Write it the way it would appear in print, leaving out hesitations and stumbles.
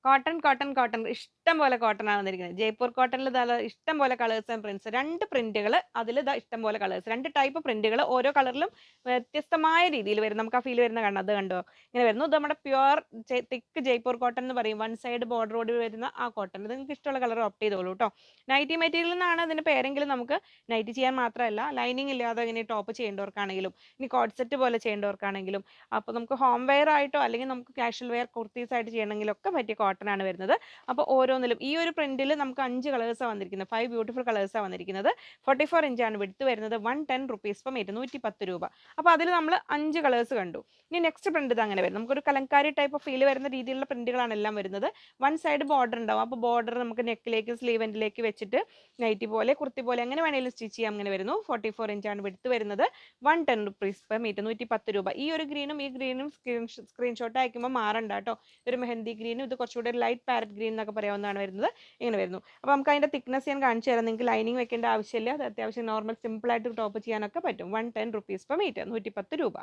Cotton ഇഷ്ടം പോലെ cotton ആണ് വന്നിരിക്കുന്നത്. ജയ്പൂർ കോട്ടണിൽ ഇതാ ഇഷ്ടം പോലെ കളേഴ്സ് ആൻഡ് പ്രിന്റ്സ്. 2 പ്രിന്റുകൾ അതിൽ ഇതാ ഇഷ്ടം പോലെ കളേഴ്സ്. 2 ടൈപ്പ് പ്രിന്റുകൾ ഓരോ കളറിലും വ്യത്യസ്തമായ രീതിയിൽ വരും. നമുക്ക് ആ ഫീൽ വരുന്ന കാണാം. അത് കണ്ടോ? ഇങ്ങനെ വരുന്നു. ഇത് നമ്മുടെ പ്യുവർ തിക്ക് ജയ്പൂർ കോട്ടൺ എന്ന് പറയും. വൺ സൈഡ് ബോർഡറോട് വരുന്ന ആ കോട്ടൺ. ഇത് നിങ്ങൾക്ക് ഇഷ്ടമുള്ള കളർ ഓപ്റ്റ് ചെയ്തോളൂ കേട്ടോ. നൈറ്റി മെറ്റീരിയൽ എന്നാണ് അതിന്റെ പേരെങ്കിലും നമുക്ക് നൈറ്റി ചെയ്യാൻ മാത്രമല്ല ലൈനിങ് ഇല്ലാതെ ഇങ്ങനെ ടോപ്പ് ചെയ്യേണ്ടവർക്കാണെങ്കിലും ഇനി കോഡ് സെറ്റ് പോലെ ചെയ്യേണ്ടവർക്കാണെങ്കിലും അപ്പോൾ നമുക്ക് ഹോം വെയർ ആയിട്ടോ അല്ലെങ്കിൽ നമുക്ക് കാഷ്വൽ വെയർ കുർത്തീസ് ആയിട്ട് ചെയ്യണമെങ്കിലും ഒക്കെ പറ്റിയ കോട്ടൺ ആണ് വരുന്നത്. അപ്പോൾ ഓരോന്നിലും ഈ ഒരു പ്രിന്റിൽ നമുക്ക് 5 കളേഴ്സാണ് വന്നിരിക്കുന്നത്. 5 ബ്യൂട്ടിഫുൾ കളേഴ്സാണ് വന്നിരിക്കുന്നത്. 44 ഇഞ്ചാണ് വിഡ്ത്ത് വരുന്നത്. 110 റുപ്പീസ് പെർ മീറ്റർ, 110 രൂപ. അപ്പോൾ അതിൽ നമ്മൾ 5 കളേഴ്സ് കണ്ടു. ഇനി നെക്സ്റ്റ് പ്രിന്റ് ഇത് അങ്ങനെ വരും. നമുക്കൊരു കലങ്കാരി ടൈപ്പ് ഫീൽ വരുന്ന രീതിയിലുള്ള പ്രിന്റുകളാണ് എല്ലാം വരുന്നത്. വൺ സൈഡ് ബോർഡർ ഉണ്ടാവും. അപ്പോൾ ബോർഡർ നമുക്ക് നെക്കിലേക്ക് സ്ലീവ് എൻഡിലേക്ക് വെച്ചിട്ട് നൈറ്റി പോലെ കുർത്തി പോലെ എങ്ങനെ വേണമെങ്കിലും സ്റ്റിച്ച് ചെയ്യാം. അങ്ങനെ വരുന്നു. 44 ഇഞ്ചാണ് വിഡ്ത്ത് വരുന്നത്. 110 റുപ്പീസ് പെർ മീറ്റർ, 110 രൂപ. ഈ ഒരു ഗ്രീനും ഈ ഗ്രീനും സ്ക്രീൻഷോട്ട് അയക്കുമ്പോൾ മാറണ്ട കേട്ടോ. ഒരു മെഹന്തി ഗ്രീനും ഇത് കുറച്ചുകൂടി ലൈറ്റ് പാരറ്റ് ഗ്രീൻ എന്നൊക്കെ പറയാവുന്നതാണ് വരുന്നത്. ഇങ്ങനെ വരുന്നു. അപ്പോൾ നമുക്ക് അതിന്റെ തിക്നെസ് ഞാൻ കാണിച്ചു തരാം. നിങ്ങൾക്ക് ലൈനിങ് വെക്കേണ്ട ആവശ്യമില്ല. അത് അത്യാവശ്യം നോർമൽ സിമ്പിൾ ആയിട്ട് ടോപ്പ് ചെയ്യാനൊക്കെ പറ്റും. 110 റുപ്പീസ് പെർ മീറ്റർ, 110 രൂപ.